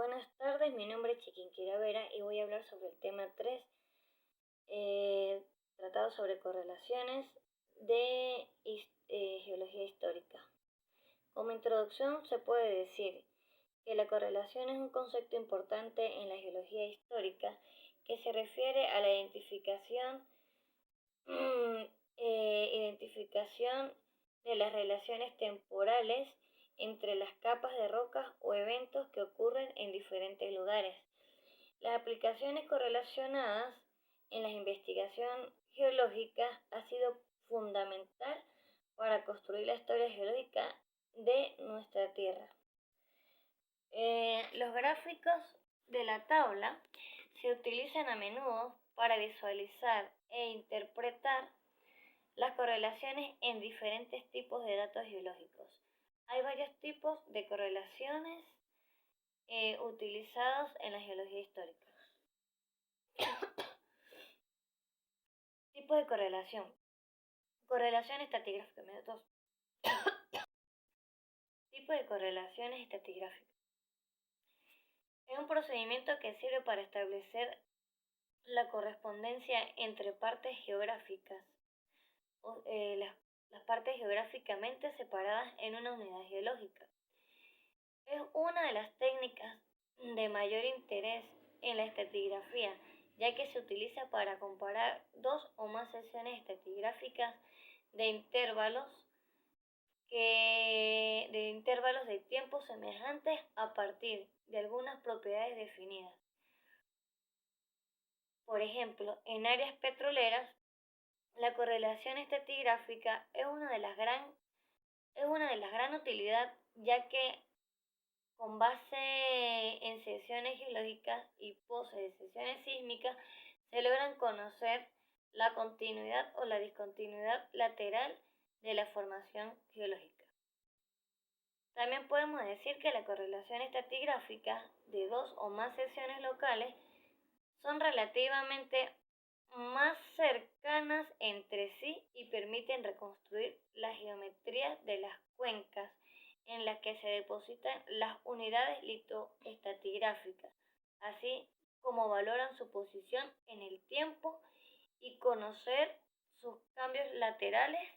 Buenas tardes, mi nombre es Chiquinquira Vera y voy a hablar sobre el tema 3, tratado sobre correlaciones de geología histórica. Como introducción se puede decir que la correlación es un concepto importante en la geología histórica que se refiere a la identificación de las relaciones temporales entre las capas de rocas o eventos que ocurren en diferentes lugares. Las aplicaciones correlacionadas en la investigación geológica ha sido fundamental para construir la historia geológica de nuestra Tierra. Los gráficos de la tabla se utilizan a menudo para visualizar e interpretar las correlaciones en diferentes tipos de datos geológicos. Hay varios tipos de correlaciones utilizados en la geología histórica. Tipo de correlación. Correlación estratigráfica. Tipo de correlaciones estratigráficas. Es un procedimiento que sirve para establecer la correspondencia entre partes geográficas, las partes geográficamente separadas en una unidad geológica. Es una de las técnicas de mayor interés en la estratigrafía, ya que se utiliza para comparar dos o más sesiones estratigráficas de intervalos de tiempo semejantes a partir de algunas propiedades definidas. Por ejemplo, en áreas petroleras, la correlación estratigráfica es una de las gran utilidad, ya que con base en sesiones geológicas y poses de sesiones sísmicas se logran conocer la continuidad o la discontinuidad lateral de la formación geológica. También podemos decir que la correlación estratigráfica de dos o más sesiones locales son relativamente más cercanas entre sí y permiten reconstruir la geometría de las cuencas en las que se depositan las unidades litoestratigráficas, así como valoran su posición en el tiempo y conocer sus cambios laterales.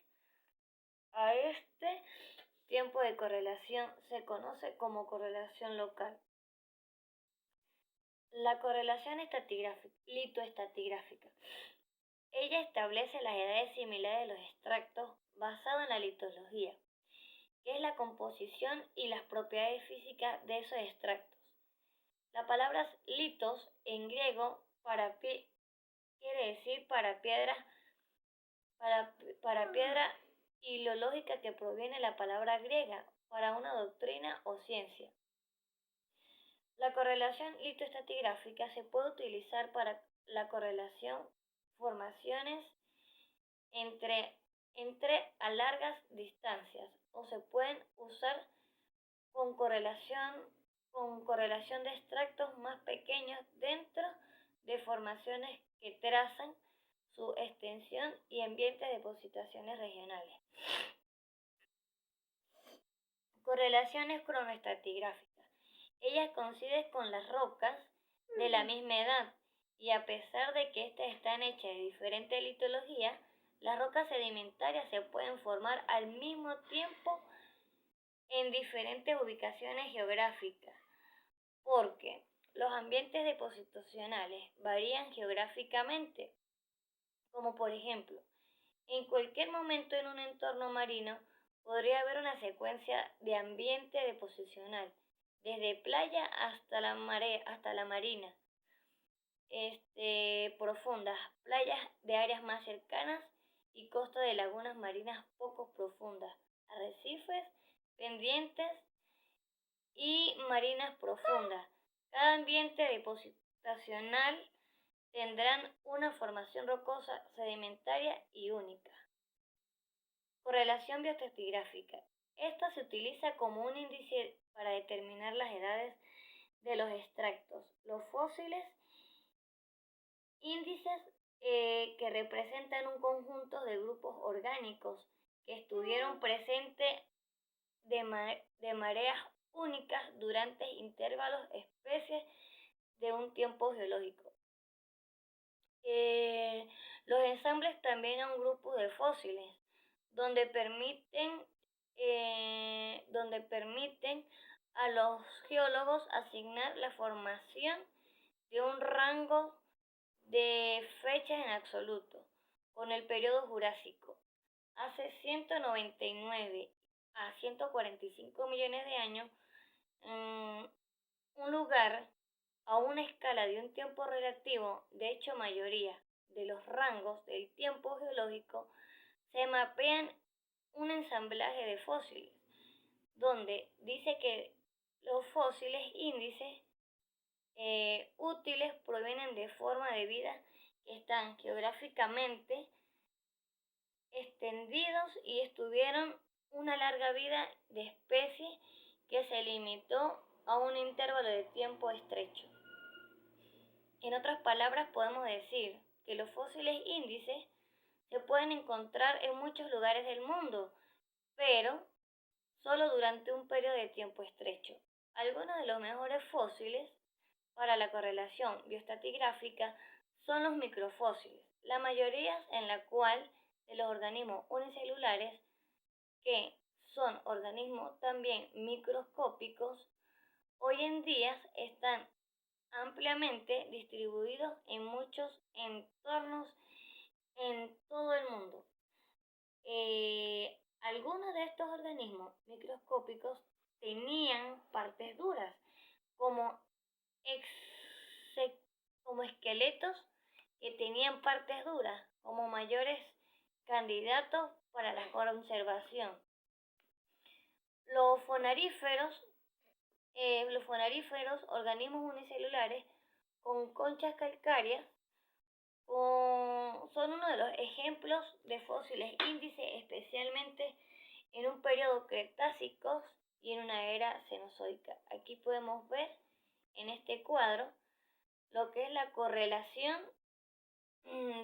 A este tiempo de correlación se conoce como correlación local. La correlación litoestratigráfica. Ella establece las edades similares de los extractos basado en la litología, que es la composición y las propiedades físicas de esos extractos. La palabra litos en griego quiere decir para piedra y lo lógica, que proviene de la palabra griega para una doctrina o ciencia. La correlación litoestratigráfica se puede utilizar para la correlación formaciones entre a largas distancias, o se pueden usar con correlación de extractos más pequeños dentro de formaciones que trazan su extensión y ambientes de depositaciones regionales. Correlaciones cronoestratigráficas. Ellas coinciden con las rocas de la misma edad, y a pesar de que éstas están hechas de diferente litología, las rocas sedimentarias se pueden formar al mismo tiempo en diferentes ubicaciones geográficas, porque los ambientes depositacionales varían geográficamente, como por ejemplo, en cualquier momento en un entorno marino podría haber una secuencia de ambiente deposicional, desde playa hasta la marina profundas, playas de áreas más cercanas y costa de lagunas marinas poco profundas, arrecifes, pendientes y marinas profundas. Cada ambiente depositacional tendrán una formación rocosa sedimentaria y única. Correlación bioestratigráfica. Esta se utiliza como un índice para determinar las edades de los extractos. Los fósiles, índices que representan un conjunto de grupos orgánicos que estuvieron presentes de mareas únicas durante intervalos especies de un tiempo geológico. Los ensambles también son grupos de fósiles, donde permiten a los geólogos asignar la formación de un rango de fechas en absoluto, con el periodo Jurásico. Hace 199 a 145 millones de años, un lugar a una escala de un tiempo relativo. De hecho, mayoría de los rangos del tiempo geológico se mapean un ensamblaje de fósiles, donde dice que los fósiles índices útiles provienen de forma de vida que están geográficamente extendidos y tuvieron una larga vida de especie que se limitó a un intervalo de tiempo estrecho. En otras palabras, podemos decir que los fósiles índices se pueden encontrar en muchos lugares del mundo, pero solo durante un periodo de tiempo estrecho. Algunos de los mejores fósiles para la correlación bioestratigráfica son los microfósiles, la mayoría en la cual de los organismos unicelulares, que son organismos también microscópicos, hoy en día están ampliamente distribuidos en muchos entornos en todo el mundo. Algunos de estos organismos microscópicos tenían partes duras, como, como esqueletos que tenían partes duras, como mayores candidatos para la conservación. Los fonaríferos, organismos unicelulares con conchas calcáreas, son uno de los ejemplos de fósiles índices, especialmente en un periodo cretácico y en una era cenozoica. Aquí podemos ver en este cuadro lo que es la correlación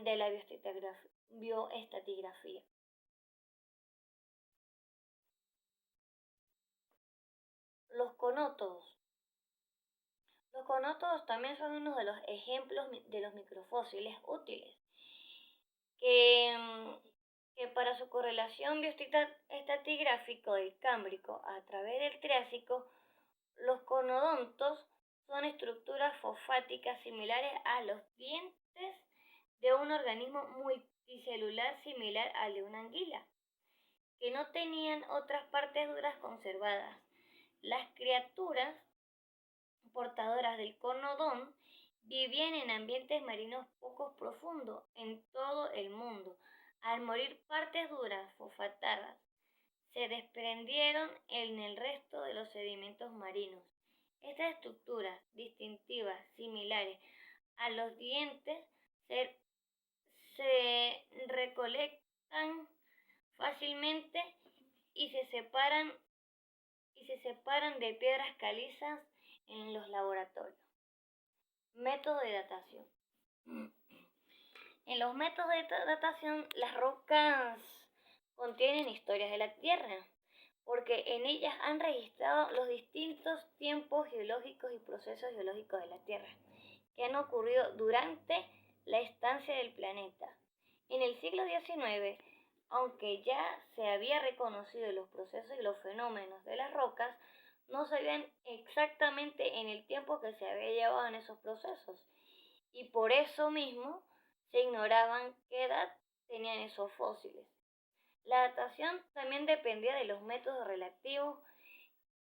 de la bioestratigrafía. Los conótodos. Los conótodos también son uno de los ejemplos de los microfósiles útiles, que para su correlación bioestratigráfico del Cámbrico a través del Triásico, los conodontos son estructuras fosfáticas similares a los dientes de un organismo multicelular similar al de una anguila, que no tenían otras partes duras conservadas. Las criaturas portadoras del conodón vivían en ambientes marinos poco profundos en todo el mundo. Al morir partes duras fosfatadas, se desprendieron en el resto de los sedimentos marinos. Estas estructuras distintivas similares a los dientes se recolectan fácilmente y se separan de piedras calizas en los laboratorios. Método de datación. En los métodos de datación, las rocas contienen historias de la Tierra, porque en ellas han registrado los distintos tiempos geológicos y procesos geológicos de la Tierra que han ocurrido durante la estancia del planeta. En el siglo XIX, aunque ya se había reconocido los procesos y los fenómenos de las rocas, no sabían exactamente en el tiempo que se había llevado en esos procesos, y por eso mismo se ignoraban qué edad tenían esos fósiles. La datación también dependía de los métodos relativos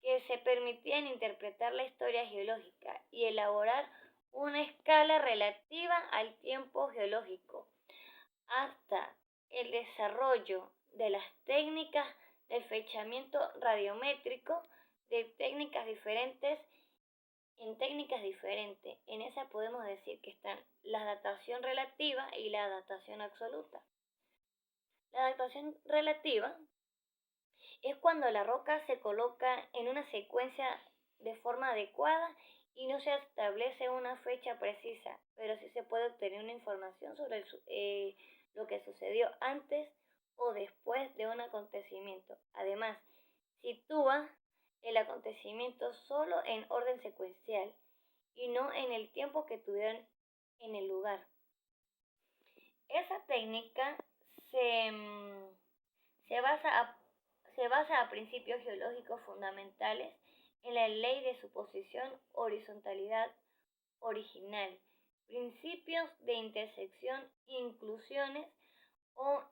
que se permitían interpretar la historia geológica y elaborar una escala relativa al tiempo geológico, hasta el desarrollo de las técnicas del fechamiento radiométrico, de técnicas diferentes. En esa podemos decir que están la datación relativa y la datación absoluta. La datación relativa es cuando la roca se coloca en una secuencia de forma adecuada y no se establece una fecha precisa, pero sí se puede obtener una información sobre lo que sucedió antes o después de un acontecimiento. Además, sitúa el acontecimiento solo en orden secuencial y no en el tiempo que tuvieron en el lugar. Esa técnica se, se basa a, se basa a principios geológicos fundamentales en la ley de suposición, horizontalidad original, principios de intersección, inclusiones o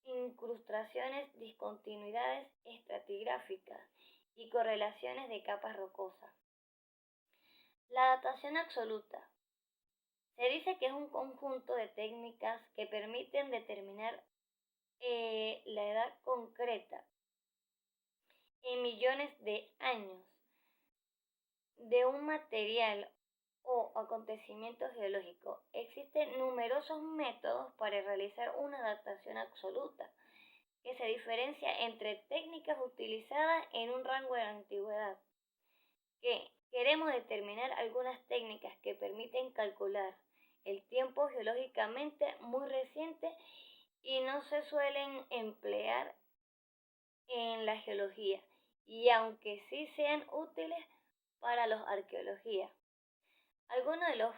incrustaciones, discontinuidades estratigráficas y correlaciones de capas rocosas. La datación absoluta. Se dice que es un conjunto de técnicas que permiten determinar la edad concreta en millones de años de un material o acontecimiento geológico. Existen numerosos métodos para realizar una datación absoluta, que se diferencia entre técnicas utilizadas en un rango de antigüedad, que queremos determinar algunas técnicas que permiten calcular el tiempo geológicamente muy reciente y no se suelen emplear en la geología, y aunque sí sean útiles para la arqueología. Algunos de los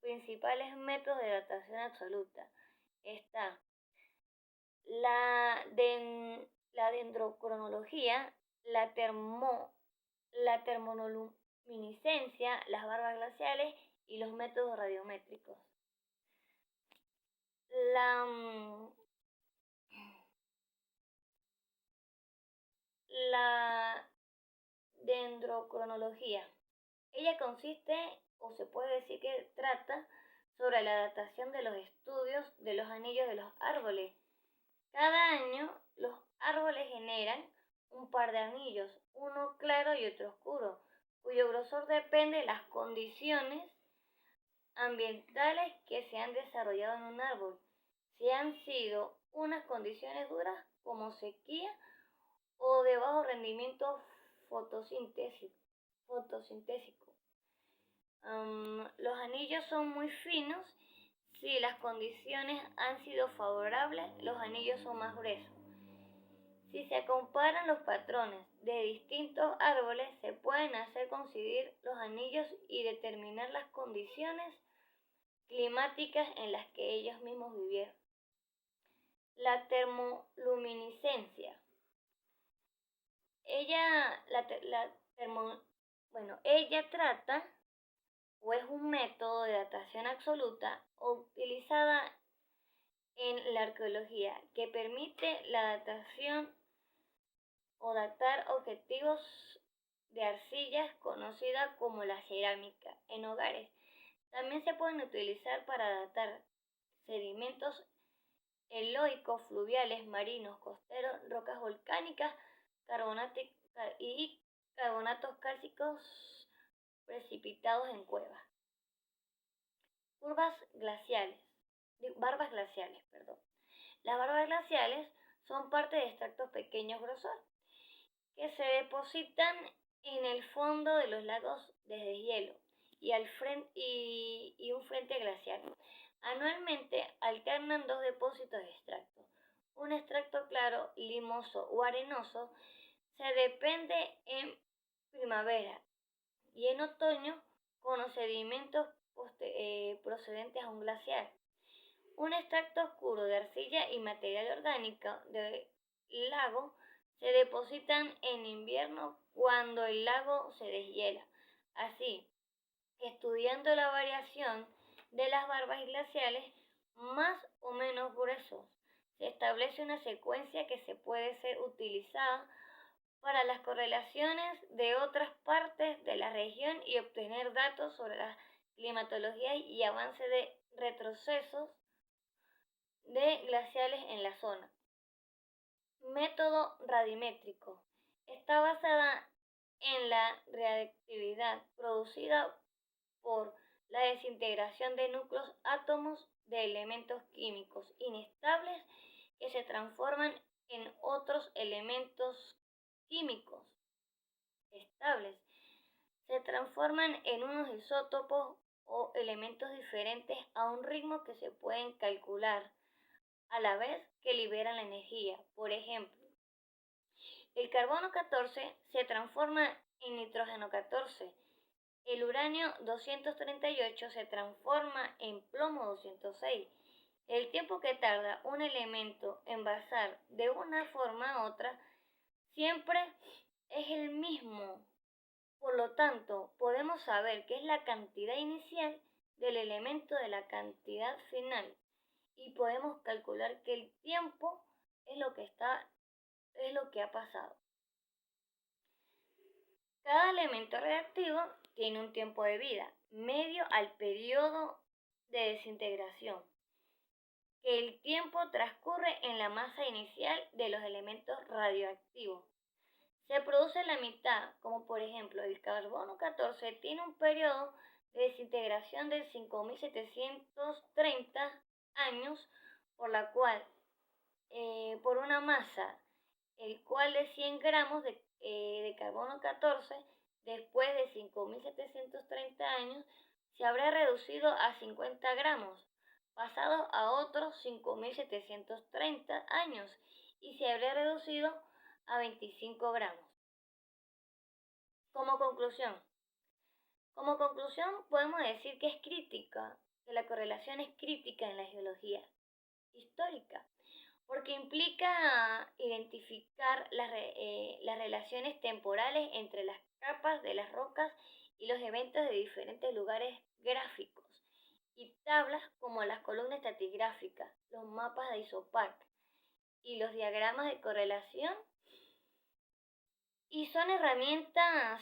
principales métodos de datación absoluta está la dendrocronología, la termoluminiscencia, las barbas glaciales y los métodos radiométricos. La, la dendrocronología. Ella consiste, o se puede decir que trata, sobre la datación de los estudios de los anillos de los árboles. Cada año los árboles generan un par de anillos, uno claro y otro oscuro, cuyo grosor depende de las condiciones ambientales que se han desarrollado en un árbol. Si han sido unas condiciones duras como sequía o de bajo rendimiento fotosintésico. Los anillos son muy finos. Si las condiciones han sido favorables, los anillos son más gruesos. Si se comparan los patrones de distintos árboles, se pueden hacer coincidir los anillos y determinar las condiciones climáticas en las que ellos mismos vivieron. La termoluminiscencia. Ella trata o es un método de datación absoluta utilizada en la arqueología que permite la datación o datar objetivos de arcillas conocida como la cerámica en hogares. También se pueden utilizar para datar sedimentos eloicos, fluviales, marinos, costeros, rocas volcánicas y carbonatos cálcicos precipitados en cuevas. Barbas glaciales, perdón. Las barbas glaciales son parte de extractos pequeños grosor que se depositan en el fondo de los lagos de deshielo y un frente glacial. Anualmente alternan dos depósitos de extracto. Un extracto claro, limoso o arenoso se depende en primavera y en otoño con los sedimentos procedentes a un glaciar. Un extracto oscuro de arcilla y material orgánico del lago se depositan en invierno cuando el lago se deshiela. Así, estudiando la variación de las barbas glaciales más o menos gruesos, se establece una secuencia que se puede ser utilizada para las correlaciones de otras partes de la región y obtener datos sobre la climatología y avance de retrocesos de glaciales en la zona. Método radiométrico. Está basada en la reactividad producida por la desintegración de núcleos átomos de elementos químicos inestables que se transforman en otros elementos químicos estables. Se transforman en unos isótopos o elementos diferentes a un ritmo que se pueden calcular a la vez que liberan la energía. Por ejemplo, El carbono 14 se transforma en nitrógeno 14. El uranio 238 se transforma en plomo 206. El tiempo que tarda un elemento en pasar de una forma a otra siempre es el mismo. Por lo tanto, podemos saber que es la cantidad inicial del elemento de la cantidad final y podemos calcular que el tiempo es lo que ha pasado. Cada elemento reactivo tiene un tiempo de vida medio al periodo de desintegración, que el tiempo transcurre en la masa inicial de los elementos radioactivos. Se produce la mitad, como por ejemplo el carbono 14 tiene un periodo de desintegración de 5730 años, por la cual, por una masa, el cual de 100 gramos de carbono 14, después de 5730 años, se habrá reducido a 50 gramos, pasado a otros 5730 años, y se habrá reducido a 25 gramos. Como conclusión, podemos decir que es crítica, que la correlación es crítica en la geología histórica, porque implica identificar las relaciones temporales entre las capas de las rocas y los eventos de diferentes lugares gráficos, y tablas como las columnas estratigráficas, los mapas de Isopar y los diagramas de correlación, y son herramientas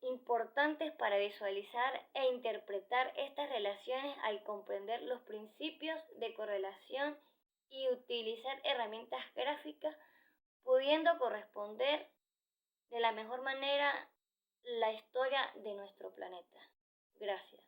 importantes para visualizar e interpretar estas relaciones al comprender los principios de correlación y utilizar herramientas gráficas, pudiendo corresponder de la mejor manera la historia de nuestro planeta. Gracias.